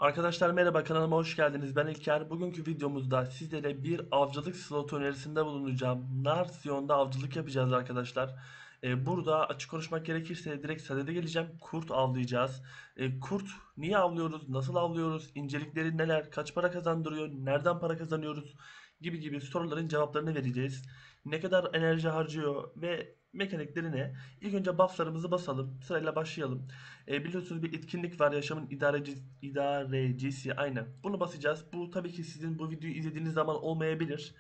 Arkadaşlar merhaba, kanalıma hoş geldiniz. Ben İlker. Bugünkü videomuzda sizlere bir avcılık slotu önerisinde bulunacağım. Narsiyon'da avcılık yapacağız arkadaşlar. Burada açık konuşmak gerekirse direkt sadede geleceğim. Kurt avlayacağız. Kurt niye avlıyoruz? Nasıl avlıyoruz? İncelikleri neler? Kaç para kazandırıyor? Nereden para kazanıyoruz? Gibi gibi soruların cevaplarını vereceğiz. Ne kadar enerji harcıyor ve mekanikleri ne? İlk önce bufflarımızı basalım. Sırayla başlayalım. Biliyorsunuz bir etkinlik var, yaşamın idarecisi, aynen. Bunu basacağız. Bu tabii ki sizin bu videoyu izlediğiniz zaman olmayabilir.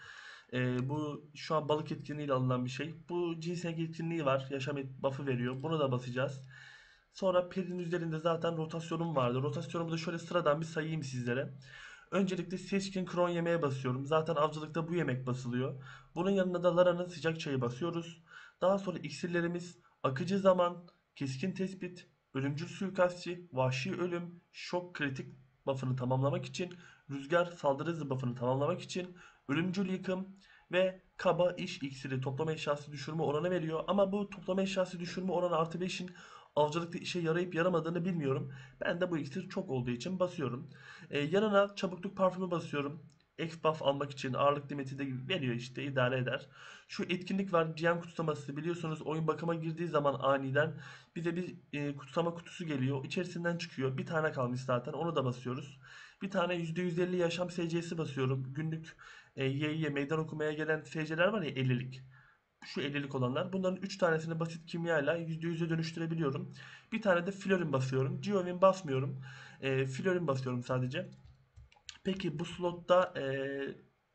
Bu şu an balık etkinliğiyle alınan bir şey. Bu cinsel etkinliği var. Buff'ı veriyor. Bunu da basacağız. Sonra pedin üzerinde zaten rotasyonum vardı. Rotasyonumu da şöyle sıradan bir sayayım sizlere. Öncelikle seçkin kron yemeğe basıyorum. Zaten avcılıkta bu yemek basılıyor. Bunun yanına da Lara'nın sıcak çayı basıyoruz. Daha sonra iksirlerimiz akıcı zaman, keskin tespit, ölümcül suikastçı, vahşi ölüm, şok kritik buff'ını tamamlamak için, rüzgar saldırı hızı buff'ını tamamlamak için, ölümcül yıkım ve kaba iş iksiri toplama eşyası düşürme oranı veriyor. Ama bu toplama eşyası düşürme oranı artı 5'in avcılıkta işe yarayıp yaramadığını bilmiyorum. Ben de bu iksir çok olduğu için basıyorum. Yanına çabukluk parfümü basıyorum. X buff almak için ağırlık limiti de veriyor, işte idare eder. Şu etkinlik var, GM kutsaması, biliyorsunuz oyun bakıma girdiği zaman aniden bize bir kutsama kutusu geliyor. İçerisinden çıkıyor. Bir tane kalmış zaten, onu da basıyoruz. Bir tane %150 yaşam SC'si basıyorum. Günlük YY meydan okumaya gelen SC'ler var ya, 50'lik. Şu 50'lik olanlar. Bunların 3 tanesini basit kimyayla %100'e dönüştürebiliyorum. Bir tane de Florin basıyorum. Geovin basmıyorum. Florin basıyorum sadece. Peki bu slotta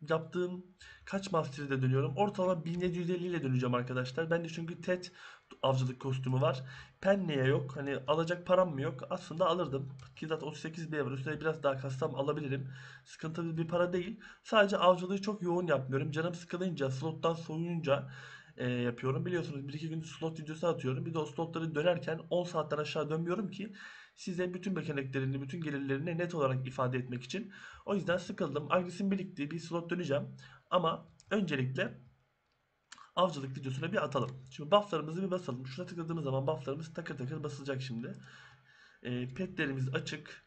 yaptığım kaç master'de dönüyorum? Ortalama 1750 ile döneceğim arkadaşlar. Ben de çünkü TET avcılık kostümü var. Penne'ye yok. Hani alacak param mı yok? Aslında alırdım. Ki zaten 38 B var. Üstüne biraz daha kassam alabilirim. Sıkıntılı bir para değil. Sadece avcılığı çok yoğun yapmıyorum. Canım sıkılınca, slottan soyunca yapıyorum. Biliyorsunuz bir iki gün slot videosu atıyorum. Bir de o slotları dönerken 10 saatten aşağı dönmüyorum ki size bütün mekaniklerini, bütün gelirlerini net olarak ifade etmek için. O yüzden sıkıldım. Agresim birikti. Bir slot döneceğim. Ama öncelikle avcılık videosuna bir atalım. Şimdi bufflarımızı bir basalım. Şuna tıkladığımız zaman bufflarımız takır takır basılacak şimdi. Petlerimiz açık.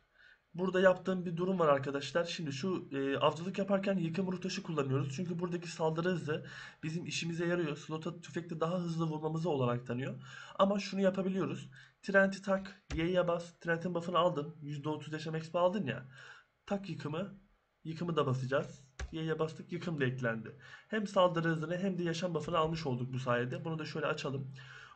Burada yaptığım bir durum var arkadaşlar. Şimdi şu avcılık yaparken yıkım ruh taşı kullanıyoruz. Çünkü buradaki saldırı hızı bizim işimize yarıyor. Slota tüfekte daha hızlı vurmamızı olarak tanıyor. Ama şunu yapabiliyoruz. Trent'i tak, Y'ye bas. Trent'in buff'ını aldın. %30 yaşam exp aldın ya. Tak yıkımı. Yıkımı da basacağız. Y'ye bastık, yıkım da eklendi. Hem saldırı hızını hem de yaşam buff'ını almış olduk bu sayede. Bunu da şöyle açalım.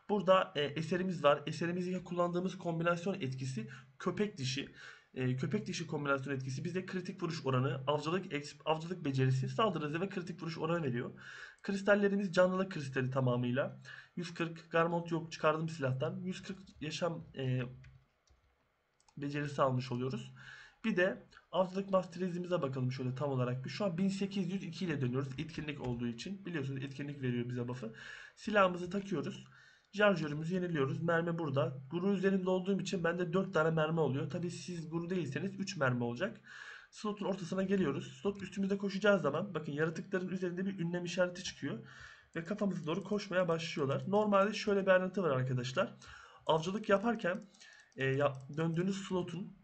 Burada eserimiz var. Eserimizde kullandığımız kombinasyon etkisi köpek dişi. Köpek dişi kombinasyon etkisi bize kritik vuruş oranı, avcılık becerisi, saldırı hızı ve kritik vuruş oranı veriyor. Kristallerimiz canlılık kristali tamamıyla. 140 Garmont yok, çıkardım silahtan. 140 yaşam becerisi almış oluyoruz. Bir de avcılık masterizimize bakalım şöyle tam olarak bir. Şu an 1802 ile dönüyoruz etkinlik olduğu için. Biliyorsunuz etkinlik veriyor bize buff'ı. Silahımızı takıyoruz. Şarjörümüzü yeniliyoruz. Mermi burada. Guru üzerinde olduğum için bende 4 tane mermi oluyor. Tabi siz guru değilseniz 3 mermi olacak. Slotun ortasına geliyoruz. Slot üstümüzde koşacağız zaman bakın yaratıkların üzerinde bir ünlem işareti çıkıyor. Ve kafamıza doğru koşmaya başlıyorlar. Normalde şöyle bir ayrıntı var arkadaşlar. Avcılık yaparken döndüğünüz slotun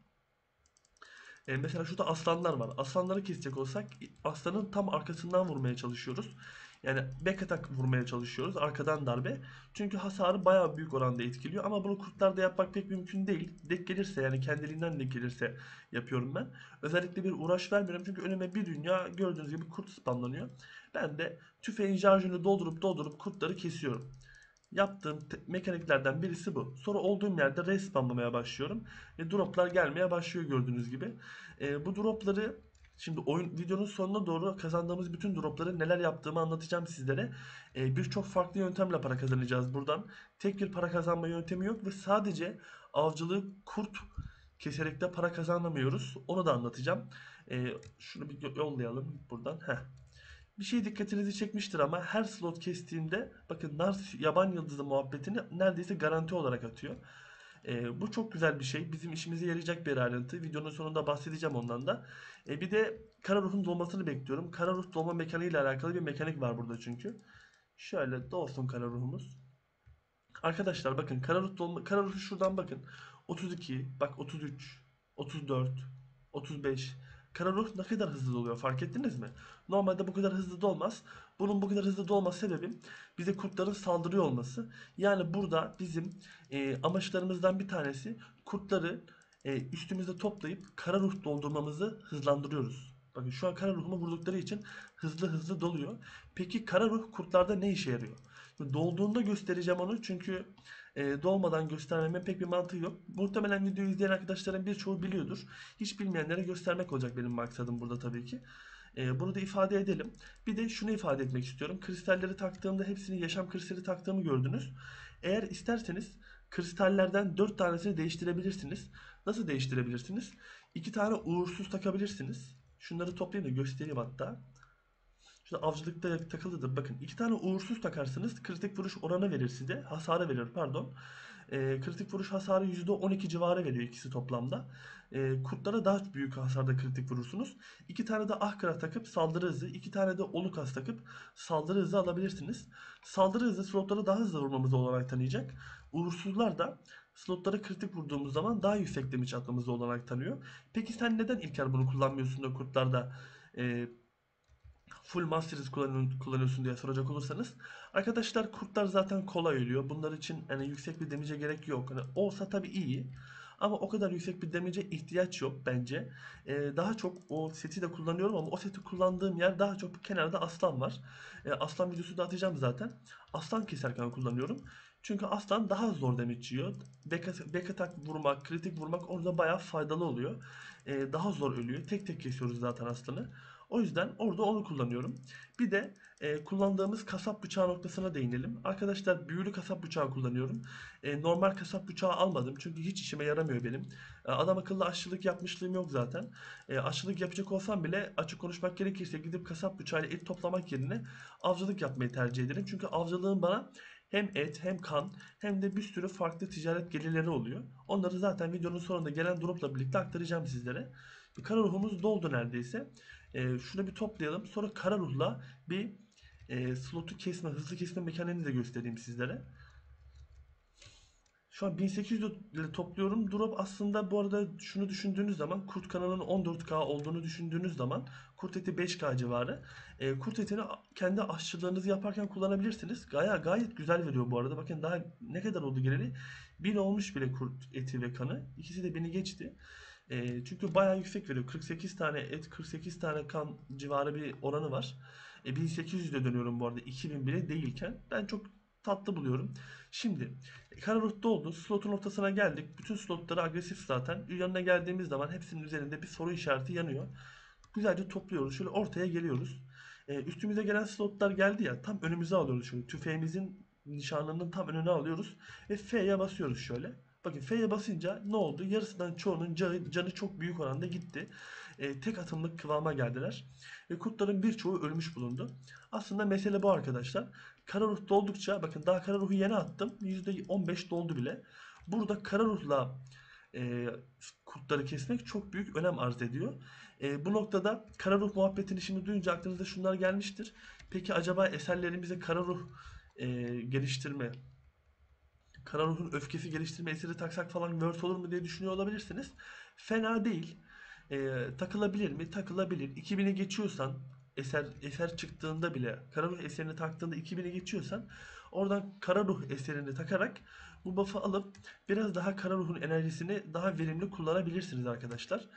mesela şurada aslanlar var. Aslanları kesecek olsak aslanın tam arkasından vurmaya çalışıyoruz. Yani back attack vurmaya çalışıyoruz. Arkadan darbe. Çünkü hasarı bayağı büyük oranda etkiliyor. Ama bunu kurtlarda yapmak pek mümkün değil. Denk gelirse, yani kendiliğinden denk gelirse yapıyorum ben. Özellikle bir uğraş vermiyorum. Çünkü önüme bir dünya gördüğünüz gibi kurt spamlanıyor. Ben de tüfeğin şarjını doldurup kurtları kesiyorum. Yaptığım mekaniklerden birisi bu. Sonra olduğum yerde respawnlamaya başlıyorum. Ve droplar gelmeye başlıyor gördüğünüz gibi. Bu dropları şimdi videonun sonuna doğru kazandığımız bütün dropları neler yaptığımı anlatacağım sizlere. Birçok farklı yöntemle para kazanacağız buradan. Tek bir para kazanma yöntemi yok ve sadece avcılığı kurt keserek de para kazanamıyoruz. Onu da anlatacağım. Şunu bir yollayalım buradan. Heh. Bir şey dikkatinizi çekmiştir ama her slot kestiğimde bakın nar yaban yıldızı muhabbetini neredeyse garanti olarak atıyor. Bu çok güzel bir şey. Bizim işimize yarayacak bir ayrıntı. Videonun sonunda bahsedeceğim ondan da. Bir de kara ruhun dolmasını bekliyorum. Kara ruh dolma mekaniği ile alakalı bir mekanik var burada çünkü. Şöyle dolsun kara ruhumuz. Arkadaşlar bakın kara ruhu şuradan bakın. 32, bak 33, 34, 35. Kararuh ne kadar hızlı doluyor fark ettiniz mi? Normalde bu kadar hızlı dolmaz. Bunun bu kadar hızlı dolma sebebi bize kurtların saldırıyor olması. Yani burada bizim amaçlarımızdan bir tanesi kurtları üstümüzde toplayıp kara ruh doldurmamızı hızlandırıyoruz. Bakın şu an kara ruhumu vurdukları için hızlı hızlı doluyor. Peki kara ruh kurtlarda ne işe yarıyor? Şimdi dolduğunda göstereceğim onu çünkü dolmadan göstermemin pek bir mantığı yok. Muhtemelen videoyu izleyen arkadaşların birçoğu biliyordur. Hiç bilmeyenlere göstermek olacak benim maksadım burada tabii ki. Bunu da ifade edelim. Bir de şunu ifade etmek istiyorum. Kristalleri taktığımda hepsini yaşam kristali taktığımı gördünüz. Eğer isterseniz kristallerden 4 tanesini değiştirebilirsiniz. Nasıl değiştirebilirsiniz? 2 tane uğursuz takabilirsiniz. Şunları toplayayım da göstereyim hatta. Şurada avcılıkta takılıdır. Bakın 2 tane uğursuz takarsınız. Kritik vuruş oranı verir size. Hasarı verir pardon. Kritik vuruş hasarı %12 civarı veriyor ikisi toplamda. Kurtlara daha büyük hasarda kritik vurursunuz. 2 tane de ahkara takıp saldırı hızı, 2 tane de olukas takıp saldırı hızı alabilirsiniz. Saldırı hızı slotları daha hızlı vurmamızı olarak tanıyacak. Uğursuzlar da slotlara kritik vurduğumuz zaman daha yüksek damage atmamızı olarak tanıyor. Peki sen neden İlker bunu kullanmıyorsun da kurtlarda full Masteries kullanıyorsun diye soracak olursanız. Arkadaşlar kurtlar zaten kolay ölüyor. Bunlar için hani yüksek bir damage'e gerek yok. Hani olsa tabii iyi. Ama o kadar yüksek bir damage'e ihtiyaç yok bence. Daha çok o seti de kullanıyorum ama o seti kullandığım yer daha çok kenarda aslan var. Aslan videosu da atacağım zaten. Aslan keserken kullanıyorum. Çünkü aslan daha zor damage yiyor. Back attack vurmak, kritik vurmak orada bayağı faydalı oluyor. Daha zor ölüyor. Tek tek kesiyoruz zaten aslanı. O yüzden orada onu kullanıyorum. Bir de kullandığımız kasap bıçağı noktasına değinelim. Arkadaşlar büyülü kasap bıçağı kullanıyorum. Normal kasap bıçağı almadım çünkü hiç işime yaramıyor benim. Adam akıllı aşçılık yapmışlığım yok zaten. Aşçılık yapacak olsam bile açık konuşmak gerekirse gidip kasap bıçağıyla et toplamak yerine avcılık yapmayı tercih ederim. Çünkü avcılığın bana hem et hem kan hem de bir sürü farklı ticaret gelirleri oluyor. Onları zaten videonun sonunda gelen dropla birlikte aktaracağım sizlere. Kara ruhumuz doldu neredeyse. Şunu bir toplayalım. Sonra kara ruhla bir slotu kesme, hızlı kesme mekaniğini de göstereyim sizlere. Şu an 1800 ile topluyorum. Drop aslında bu arada şunu düşündüğünüz zaman kurt kanalının 14K olduğunu düşündüğünüz zaman kurt eti 5K civarı. Kurt etini kendi aşçılığınızı yaparken kullanabilirsiniz. Gayet güzel veriyor bu arada. Bakın daha ne kadar oldu geleli? 1000 olmuş bile kurt eti ve kanı. İkisi de 1000'i geçti. Çünkü bayağı yüksek veriyor. 48 tane et, 48 tane kan civarı bir oranı var. 1800'de dönüyorum bu arada. 2000 bile değilken. Ben çok tatlı buluyorum. Şimdi kara ruhta oldu. Slotun ortasına geldik. Bütün slotları agresif zaten. Yanına geldiğimiz zaman hepsinin üzerinde bir soru işareti yanıyor. Güzelce topluyoruz. Şöyle ortaya geliyoruz. Üstümüze gelen slotlar geldi ya. Tam önümüze alıyoruz şöyle. Tüfeğimizin nişanının tam önüne alıyoruz. Ve F'ye basıyoruz şöyle. Bakın F'ye basınca ne oldu? Yarısından çoğunun canı çok büyük oranda gitti. Tek atımlık kıvama geldiler. Kurtların birçoğu ölmüş bulundu. Aslında mesele bu arkadaşlar. Kara ruh doldukça bakın daha kara ruhu yeni attım. %15 doldu bile. Burada kara ruhla e, kurtları kesmek çok büyük önem arz ediyor. Bu noktada kara ruh muhabbetini şimdi duyunca aklınıza şunlar gelmiştir. Peki acaba eserlerimize kara ruh geliştirme, kara ruhun öfkesi geliştirme eseri taksak falan word olur mu diye düşünüyor olabilirsiniz. Fena değil. Takılabilir mi? Takılabilir. 2000'i geçiyorsan eser çıktığında bile kara ruh eserini taktığında 2000'i geçiyorsan oradan kara ruh eserini takarak bu buff'ı alıp biraz daha kara ruhun enerjisini daha verimli kullanabilirsiniz arkadaşlar.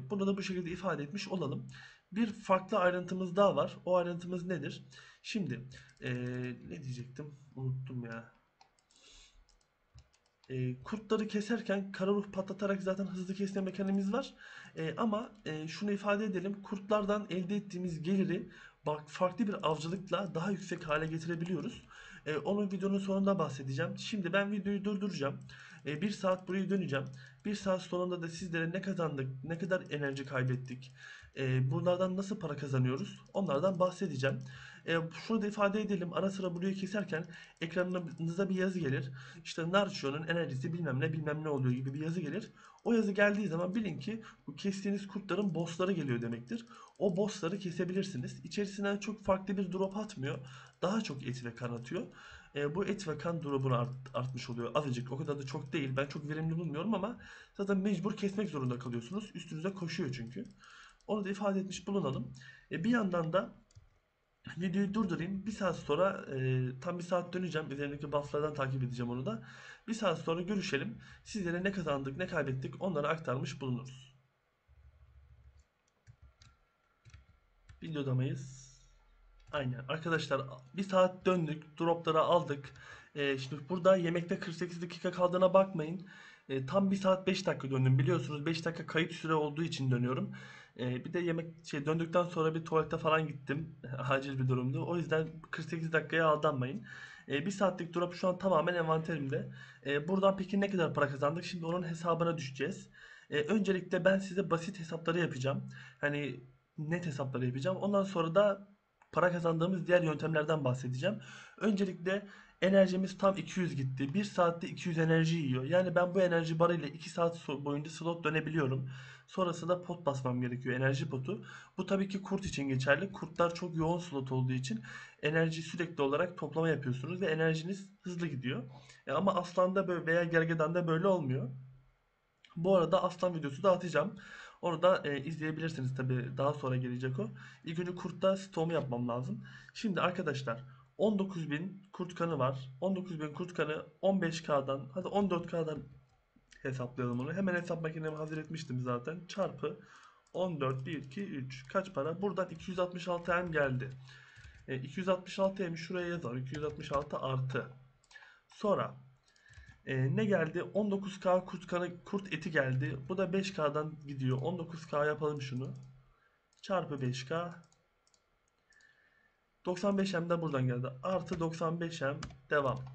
Bunu da bu şekilde ifade etmiş olalım. Bir farklı ayrıntımız daha var. O ayrıntımız nedir? Şimdi ne diyecektim? Unuttum ya. Kurtları keserken kara ruh patlatarak zaten hızlı kesme mekanizmamız var. Ama şunu ifade edelim. Kurtlardan elde ettiğimiz geliri bak farklı bir avcılıkla daha yüksek hale getirebiliyoruz. Onun videonun sonunda bahsedeceğim. Şimdi ben videoyu durduracağım. 1 saat burayı döneceğim. 1 saat sonunda da sizlere ne kazandık, ne kadar enerji kaybettik, bunlardan nasıl para kazanıyoruz, onlardan bahsedeceğim. Şunu da ifade edelim. Ara sıra burayı keserken ekranınıza bir yazı gelir. İşte Narçio'nun enerjisi bilmem ne bilmem ne oluyor gibi bir yazı gelir. O yazı geldiği zaman bilin ki bu kestiğiniz kurtların bossları geliyor demektir. O bossları kesebilirsiniz. İçerisinden çok farklı bir drop atmıyor. Daha çok et ve kan atıyor. Bu et ve kan drop'unu artmış oluyor. Azıcık, o kadar da çok değil. Ben çok verimli bulmuyorum ama zaten mecbur kesmek zorunda kalıyorsunuz. Üstünüze koşuyor çünkü. Onu da ifade etmiş bulunalım. Bir yandan da videoyu durdurayım. Bir saat sonra tam bir saat döneceğim. Üzerindeki bufflardan takip edeceğim onu da. Bir saat sonra görüşelim. Sizlere ne kazandık, ne kaybettik onları aktarmış bulunuruz. Videoda mıyız? Aynen. Arkadaşlar bir saat döndük. Dropları aldık. Şimdi burada yemekte 48 dakika kaldığına bakmayın. Tam bir saat 5 dakika döndüm. Biliyorsunuz 5 dakika kayıt süre olduğu için dönüyorum. Bir de yemek döndükten sonra bir tuvalete falan gittim. Acil bir durumdu. O yüzden 48 dakikaya aldanmayın. Bir saatlik drop şu an tamamen envanterimde. Buradan peki ne kadar para kazandık? Şimdi onun hesabına düşeceğiz. Öncelikle ben size basit hesapları yapacağım. Hani net hesapları yapacağım. Ondan sonra da para kazandığımız diğer yöntemlerden bahsedeceğim. Öncelikle enerjimiz tam 200 gitti. 1 saatte 200 enerji yiyor. Yani ben bu enerji barıyla 2 saat boyunca slot dönebiliyorum. Sonrasında pot basmam gerekiyor. Enerji potu. Bu tabii ki kurt için geçerli. Kurtlar çok yoğun slot olduğu için enerji sürekli olarak toplama yapıyorsunuz ve enerjiniz hızlı gidiyor. Ama aslanda böyle veya gergedanda böyle olmuyor. Bu arada aslan videosu da atacağım. Onu da izleyebilirsiniz tabi, daha sonra gelecek o. İlk önce kurtta stoğumu yapmam lazım. Şimdi arkadaşlar 19.000 kurt kanı var. 19.000 kurt kanı 15K'dan, hadi 14K'dan hesaplayalım onu. Hemen hesap makinemi hazır etmiştim zaten. Çarpı 14, 1, 2, 3 kaç para? Buradan 266 M geldi. 266 M şuraya yazalım. 266 artı. Sonra ne geldi? 19K kurt eti geldi. Bu da 5K'dan gidiyor. 19K yapalım şunu. Çarpı 5K. 95M de buradan geldi. Artı 95M devam.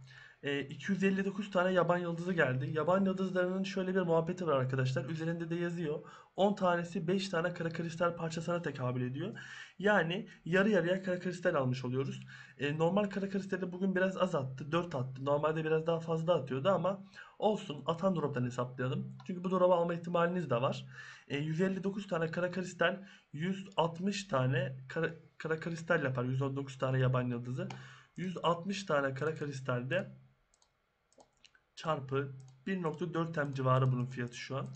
259 tane yaban yıldızı geldi. Yaban yıldızlarının şöyle bir muhabbeti var arkadaşlar. Üzerinde de yazıyor. 10 tanesi 5 tane kara kristal parçasına tekabül ediyor. Yani yarı yarıya kara kristal almış oluyoruz. Normal kara kristali bugün biraz az attı. 4 attı. Normalde biraz daha fazla atıyordu ama olsun. Atan drop'tan hesaplayalım. Çünkü bu drop'u alma ihtimaliniz de var. 159 tane kara kristal, 160 tane kara kristal yapar. 119 tane yaban yıldızı. 160 tane kara kristalde çarpı 1.4 M civarı bunun fiyatı şu an.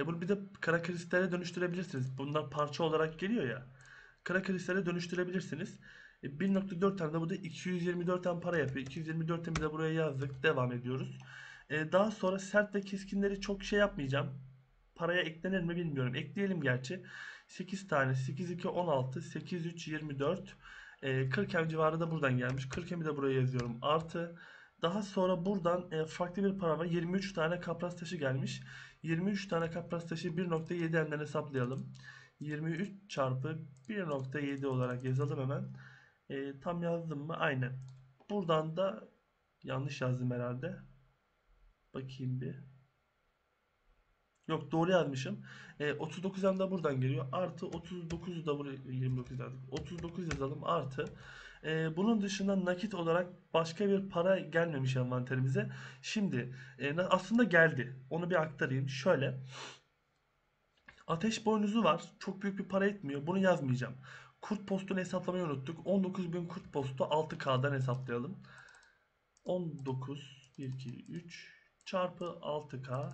Bunu bir de kara kristale dönüştürebilirsiniz. Bunlar parça olarak geliyor ya. Kara kristale dönüştürebilirsiniz. 1.4 M de bu da 224 M para yapıyor. 224 M'i de buraya yazdık. Devam ediyoruz. Daha sonra sert ve keskinleri çok şey yapmayacağım. Paraya eklenir mi bilmiyorum. Ekleyelim gerçi. 8 tane. 8 2 16. 8 3 24. 40 M civarı da buradan gelmiş. 40 M'i de buraya yazıyorum. Artı. Daha sonra buradan farklı bir para var. 23 tane kapras taşı gelmiş. 23 tane kapras taşı 1.7 M'den hesaplayalım. 23 çarpı 1.7 olarak yazalım hemen. Tam yazdım mı? Aynen. Buradan da yanlış yazdım herhalde. Bakayım bir. Yok, doğru yazmışım. 39 da buradan geliyor. Artı 39 da buraya 29 yazdık. 39 yazalım artı. Bunun dışında nakit olarak başka bir para gelmemiş envanterimize. Şimdi aslında geldi. Onu bir aktarayım. Şöyle. Ateş boynuzu var. Çok büyük bir para etmiyor. Bunu yazmayacağım. Kurt postunu hesaplamayı unuttuk. 19.000 kurt postu 6K'dan hesaplayalım. 19 1 2 3 çarpı 6K.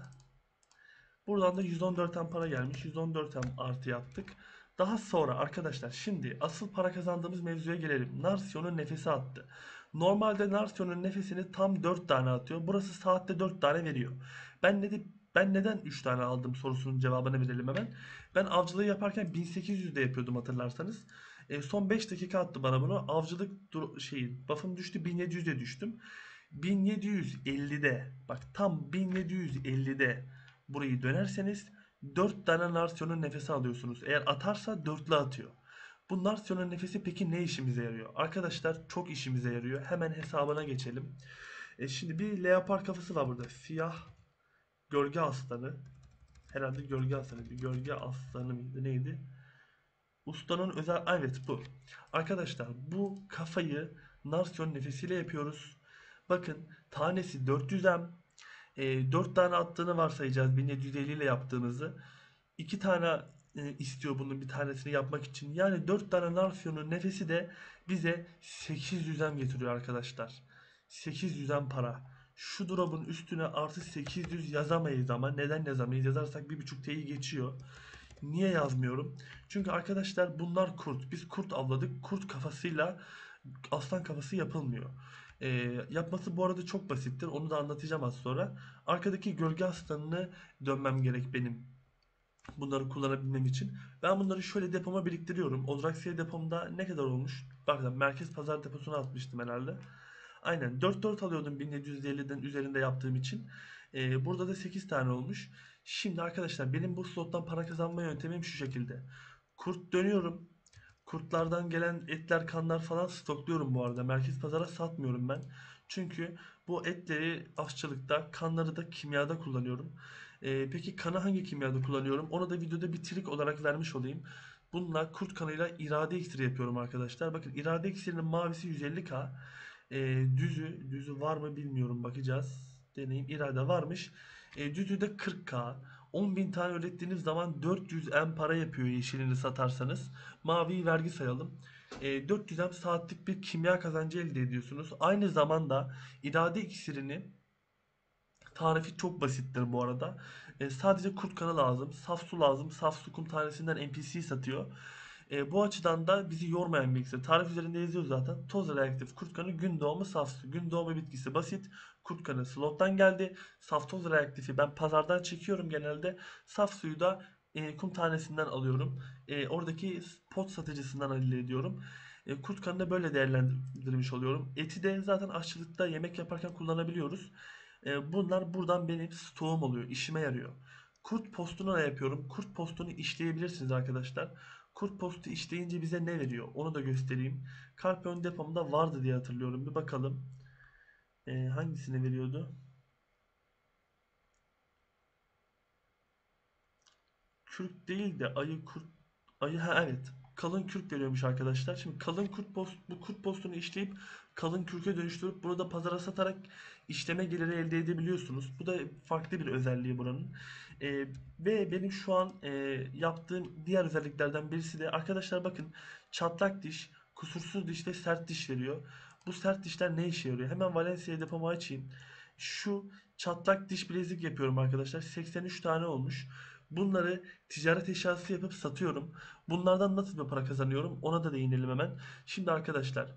Buradan da 114 M para gelmiş. 114 M artı yaptık. Daha sonra arkadaşlar şimdi asıl para kazandığımız mevzuya gelelim. Narsion'un nefesi attı. Normalde Narsion'un nefesini tam 4 tane atıyor. Burası saatte 4 tane veriyor. Ben ne ben neden 3 tane aldım sorusunun cevabını verelim hemen. Ben avcılığı yaparken 1800'de yapıyordum hatırlarsanız. Son 5 dakika attı bana bunu. Avcılık buff'ım düştü, 1700'e düştüm. 1750'de, bak tam 1750'de burayı dönerseniz 4 tane Narsion'un nefesi alıyorsunuz. Eğer atarsa dörtlü atıyor. Bu Narsion'un nefesi peki ne işimize yarıyor? Arkadaşlar çok işimize yarıyor. Hemen hesabına geçelim. Şimdi bir leopar kafası var burada. Siyah gölge aslanı. Herhalde gölge aslanı. Bir gölge aslanı mıydı neydi? Ustanın özel... Evet, bu. Arkadaşlar bu kafayı Narsion nefesiyle yapıyoruz. Bakın tanesi 400M. 4 tane attığını varsayacağız 1750 ile yaptığımızı. 2 tane istiyor bunun bir tanesini yapmak için. Yani 4 tane Narsion'un nefesi de bize 800'den getiriyor arkadaşlar. 800'den para. Şu drop'un üstüne artı 800 yazamayız ama neden yazamayız? Yazarsak 1.5 T'yi geçiyor. Niye yazmıyorum? Çünkü arkadaşlar bunlar kurt. Biz kurt avladık. Kurt kafasıyla aslan kafası yapılmıyor. Yapması bu arada çok basittir. Onu da anlatacağım az sonra. Arkadaki gölge aslanını dönmem gerek benim. Bunları kullanabilmem için. Ben bunları şöyle depoma biriktiriyorum. Odraxiye depomda ne kadar olmuş? Bakın merkez pazar deposuna atmıştım herhalde. Aynen 4-4 alıyordum 1750'den üzerinde yaptığım için. Burada da 8 tane olmuş. Şimdi arkadaşlar benim bu slottan para kazanma yöntemim şu şekilde. Kurt dönüyorum. Kurtlardan gelen etler, kanlar falan stokluyorum bu arada. Merkez pazara satmıyorum ben. Çünkü bu etleri aşçılıkta, kanları da kimyada kullanıyorum. Peki kanı hangi kimyada kullanıyorum? Onu da videoda bir trik olarak vermiş olayım. Bununla kurt kanıyla irade iksiri yapıyorum arkadaşlar. Bakın irade iksirinin mavisi 150k. Düzü var mı bilmiyorum, bakacağız. Deneyim irade varmış. Düzü de 40k. 10.000 tane ürettiğiniz zaman 400 M para yapıyor yeşilini satarsanız. Maviyi vergi sayalım. 400 M saatlik bir kimya kazancı elde ediyorsunuz. Aynı zamanda irade iksirini tarifi çok basittir bu arada. Sadece kurt kanı lazım. Saf su lazım. Saf su kum tanesinden NPC satıyor. Bu açıdan da bizi yormayan bir iksir. Tarif üzerinde yazıyor zaten. Toz reaktif kurt kanı gün doğumu saf su. Gün doğumu bitkisi basit. Kurt kanı slottan geldi. Saf toz reaktifi ben pazardan çekiyorum genelde. Saf suyu da kum tanesinden alıyorum. Oradaki pot satıcısından elde ediyorum. Kurt kanını böyle değerlendirmiş oluyorum. Eti de zaten aşçılıkta yemek yaparken kullanabiliyoruz. Bunlar buradan benim stoğum oluyor. İşime yarıyor. Kurt postunu ne yapıyorum? Kurt postunu işleyebilirsiniz arkadaşlar. Kurt postu işleyince bize ne veriyor? Onu da göstereyim. Karpiyon depomda vardı diye hatırlıyorum. Bir bakalım. Hangisine veriyordu? Kürk değil de ayı kurt, ayı, ha evet, kalın kürk veriyormuş arkadaşlar. Şimdi kalın kurt post, bu kurt postunu işleyip kalın kürke dönüştürüp bunu da pazara satarak işleme geliri elde edebiliyorsunuz. Bu da farklı bir özelliği buranın. Ee, Ve benim şu an yaptığım diğer özelliklerden birisi de arkadaşlar bakın, çatlak diş, kusursuz diş ve sert diş veriyor. Bu sert dişler ne işe yarıyor? Hemen Valencia depomu açayım. Şu çatlak diş bilezik yapıyorum arkadaşlar. 83 tane olmuş. Bunları ticaret eşyası yapıp satıyorum. Bunlardan nasıl bir para kazanıyorum? Ona da değinelim hemen. Şimdi arkadaşlar,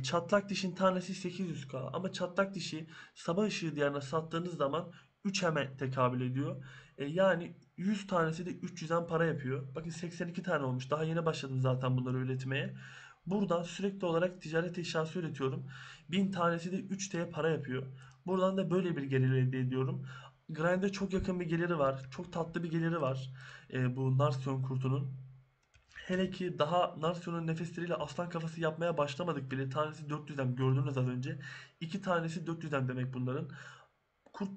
çatlak dişin tanesi 800k ama çatlak dişi sabah ışığı diyarına sattığınız zaman 3 hemen tekabül ediyor. Yani 100 tanesi de 300'den para yapıyor. Bakın 82 tane olmuş. Daha yeni başladım zaten bunları üretmeye. Buradan sürekli olarak ticaret eşyası üretiyorum. 1000 tanesi de 3T para yapıyor. Buradan da böyle bir gelir elde ediyorum. Grind'e çok yakın bir geliri var. Çok tatlı bir geliri var. Bu Narsiyon kurtunun. Hele ki daha Narsiyon'un nefesleriyle aslan kafası yapmaya başlamadık bile. Tanesi 400'den gördünüz az önce. İki tanesi 400'den demek bunların. Kurt,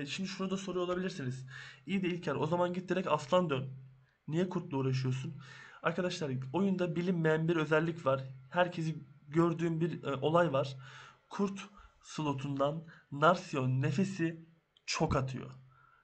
şimdi şunu da soruyor olabilirsiniz. İyi de İlker, o zaman git direkt aslan dön. Niye kurtla uğraşıyorsun? Arkadaşlar oyunda bilinmeyen bir özellik var. Herkesi gördüğüm bir olay var. Kurt slotundan Narsiyon nefesi çok atıyor.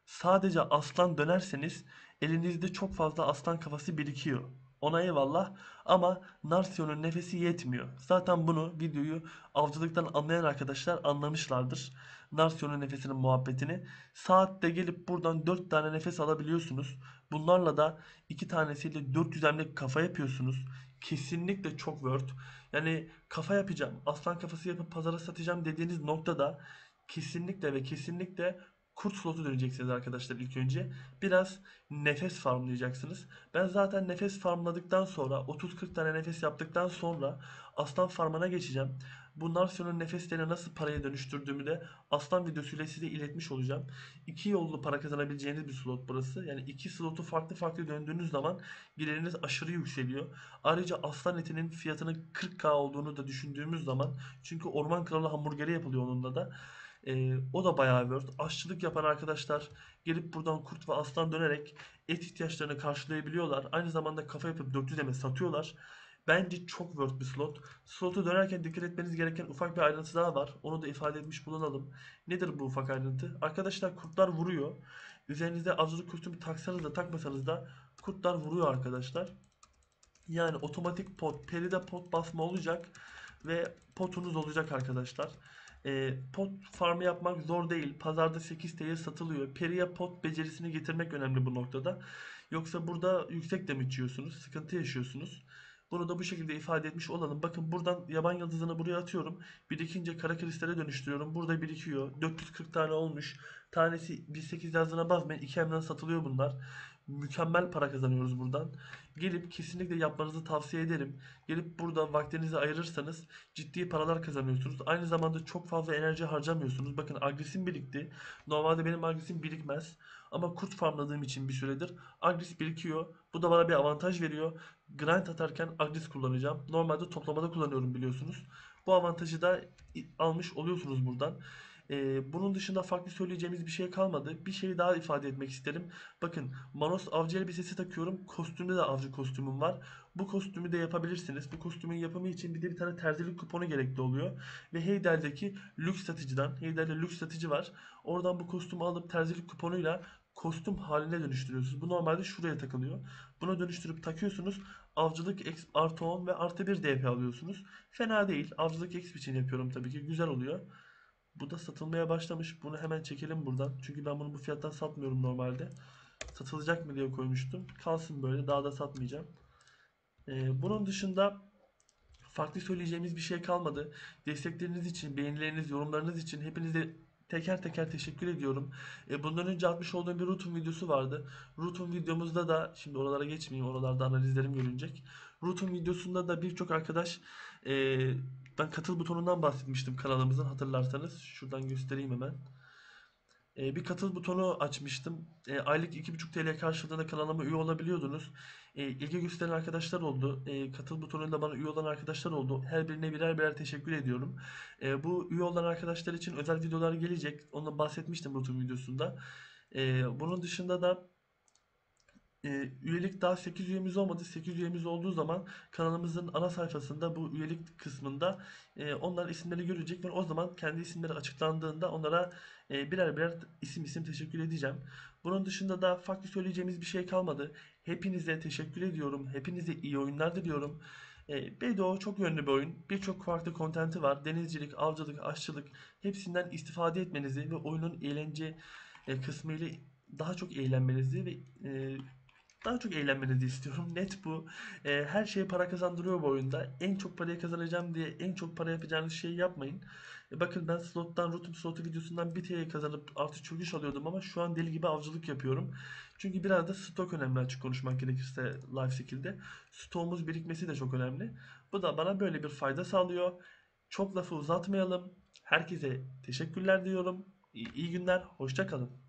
Sadece aslan dönerseniz elinizde çok fazla aslan kafası birikiyor. Ona eyvallah ama Narsiyon'un nefesi yetmiyor. Zaten bunu videoyu avcılıktan anlayan arkadaşlar anlamışlardır. Narsiyon'un nefesinin muhabbetini. Saatte gelip buradan 4 tane nefes alabiliyorsunuz. Bunlarla da 2 tanesiyle 400 emlik kafa yapıyorsunuz. Kesinlikle çok worth. Yani kafa yapacağım, aslan kafası yapıp pazara satacağım dediğiniz noktada kesinlikle ve kesinlikle kurt slotu döneceksiniz arkadaşlar ilk önce. Biraz nefes farmlayacaksınız. Ben zaten nefes farmladıktan sonra 30-40 tane nefes yaptıktan sonra aslan farmına geçeceğim. Bu Narsiyon'un nefeslerini nasıl paraya dönüştürdüğümü de aslan videosuyla size iletmiş olacağım. İki yollu para kazanabileceğiniz bir slot burası. Yani iki slotu farklı farklı döndüğünüz zaman geliriniz aşırı yükseliyor. Ayrıca aslan etinin fiyatının 40k olduğunu da düşündüğümüz zaman, çünkü orman kralı hamburgeri yapılıyor onunla da. O da bayağı worth. Aşçılık yapan arkadaşlar gelip buradan kurt ve aslan dönerek et ihtiyaçlarını karşılayabiliyorlar. Aynı zamanda kafa yapıp 400 eme satıyorlar. Bence çok worth bir slot. Slotu dönerken dikkat etmeniz gereken ufak bir ayrıntı daha var. Onu da ifade etmiş bulunalım. Nedir bu ufak ayrıntı? Arkadaşlar kurtlar vuruyor. Üzerinizde avcılık kostümü taksanız da takmasanız da kurtlar vuruyor arkadaşlar. Yani otomatik pot, peride pot basma olacak ve potunuz olacak arkadaşlar. Pot farmı yapmak zor değil. Pazarda 8 TL'ye satılıyor. Periye pot becerisini getirmek önemli bu noktada. Yoksa burada yüksek damage yiyorsunuz. Sıkıntı yaşıyorsunuz. Bunu da bu şekilde ifade etmiş olalım. Bakın buradan yaban yıldızını buraya atıyorum. Birikince kara kristale dönüştürüyorum. Burada birikiyor. 440 tane olmuş. Tanesi 1.8 yazdığına bakmayın. 2M'den satılıyor bunlar. Mükemmel para kazanıyoruz buradan. Gelip kesinlikle yapmanızı tavsiye ederim. Gelip burada vaktinizi ayırırsanız ciddi paralar kazanıyorsunuz. Aynı zamanda çok fazla enerji harcamıyorsunuz. Bakın agresim birikti. Normalde benim agresim birikmez. Ama kurt farmladığım için bir süredir agres birikiyor. Bu da bana bir avantaj veriyor. Grind atarken agres kullanacağım. Normalde toplamada kullanıyorum biliyorsunuz. Bu avantajı da almış oluyorsunuz buradan. Bunun dışında farklı söyleyeceğimiz bir şey kalmadı. Bir şey daha ifade etmek isterim. Bakın Manos avcı elbisesi takıyorum. Kostümde de avcı kostümüm var. Bu kostümü de yapabilirsiniz. Bu kostümün yapımı için bir de bir tane terzilik kuponu gerekli oluyor. Ve Heydel'deki lüks satıcıdan, Heydel'de lüks satıcı var. Oradan bu kostümü alıp terzilik kuponuyla kostüm haline dönüştürüyorsunuz. Bu normalde şuraya takılıyor. Buna dönüştürüp takıyorsunuz. Avcılık artı 10 ve artı 1 DP alıyorsunuz. Fena değil. Avcılık exp için yapıyorum tabii ki. Güzel oluyor. Bu da satılmaya başlamış. Bunu hemen çekelim buradan. Çünkü ben bunu bu fiyattan satmıyorum normalde. Satılacak mı diye koymuştum. Kalsın böyle. Daha da satmayacağım. Bunun dışında farklı söyleyeceğimiz bir şey kalmadı. Destekleriniz için, beğenileriniz, yorumlarınız için hepinize teker teker teşekkür ediyorum. Bundan önce atmış olduğum bir Rotom videosu vardı. Rotom videomuzda da, şimdi oralara geçmeyeyim, oralarda analizlerim görünecek. Rotom videosunda da birçok arkadaş, e, ben katıl butonundan bahsetmiştim kanalımızın, hatırlarsanız. Şuradan göstereyim hemen. Bir katıl butonu açmıştım. Aylık 2,5 TL karşılığında kanalıma üye olabiliyordunuz. İlgi gösteren arkadaşlar oldu. Katıl butonuyla bana üye olan arkadaşlar oldu. Her birine birer birer teşekkür ediyorum. Bu üye olan arkadaşlar için özel videolar gelecek. Ondan bahsetmiştim Rotom videosunda. Bunun dışında da üyelik daha 8 üyemiz olmadı. 8 üyemiz olduğu zaman kanalımızın ana sayfasında bu üyelik kısmında onların isimleri görecek ve o zaman kendi isimleri açıklandığında onlara birer birer isim teşekkür edeceğim. Bunun dışında da farklı söyleyeceğimiz bir şey kalmadı. Hepinize teşekkür ediyorum. Hepinize iyi oyunlar diliyorum. BDO çok yönlü bir oyun. Birçok farklı kontenti var. Denizcilik, avcılık, aşçılık hepsinden istifade etmenizi ve oyunun eğlence kısmıyla daha çok eğlenmenizi ve daha çok eğlenmenizi istiyorum. Net bu. Her şeye para kazandırıyor bu oyunda. En çok parayı kazanacağım diye en çok para yapacağınız şeyi yapmayın. Bakın ben slottan, Rotom slotu videosundan 1 TL kazanıp artı çöküş alıyordum ama şu an deli gibi avcılık yapıyorum. Çünkü biraz da stok önemli, açık konuşmak gerekirse life skill'de. Stoğumuz birikmesi de çok önemli. Bu da bana böyle bir fayda sağlıyor. Çok lafı uzatmayalım. Herkese teşekkürler diyorum. İyi günler, hoşça kalın.